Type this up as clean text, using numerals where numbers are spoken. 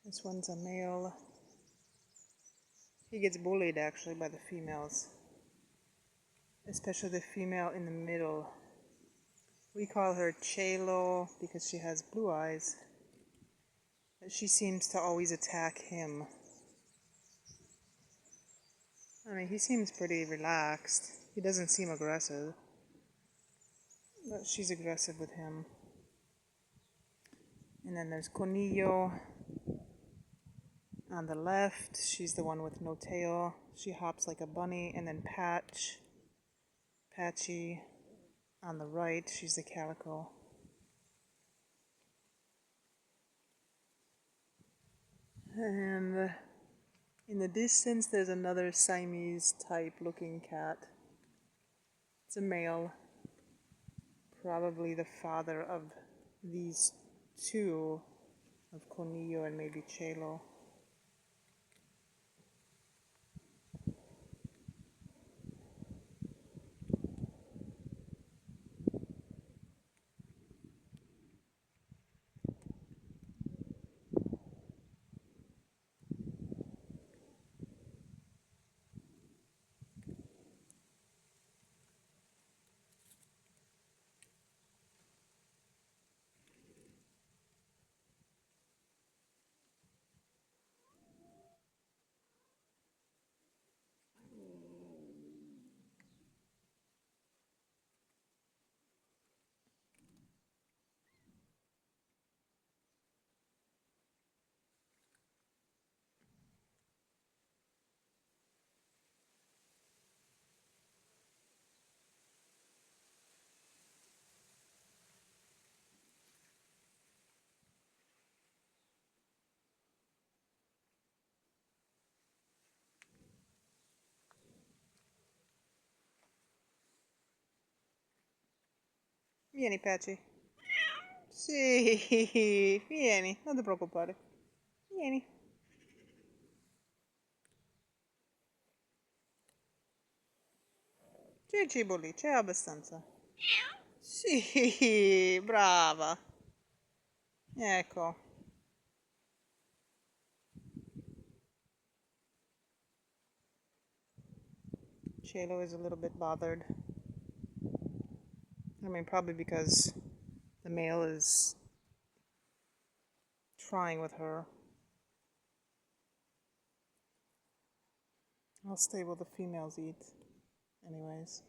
This one's a male. He gets bullied actually by the females, especially the female in the middle. We call her Cielo because she has blue eyes. But she seems to always attack him. I mean, he seems pretty relaxed. He doesn't seem aggressive. But she's aggressive with him. And then there's Coniglio on the left. She's the one with no tail. She hops like a bunny. And then Patchie on the right. She's the calico. And in the distance, there's another Siamese type looking cat. It's a male. Probably the father of these two, of Coniglio and maybe Cielo. Vieni, Patchie. Sì, vieni, non ti preoccupare. Vieni. C'è il cibo lì, c'è abbastanza. Sì, brava. Ecco. Cielo is a little bit bothered. I mean, probably because the male is trying with her. I'll stay while the females eat, anyways.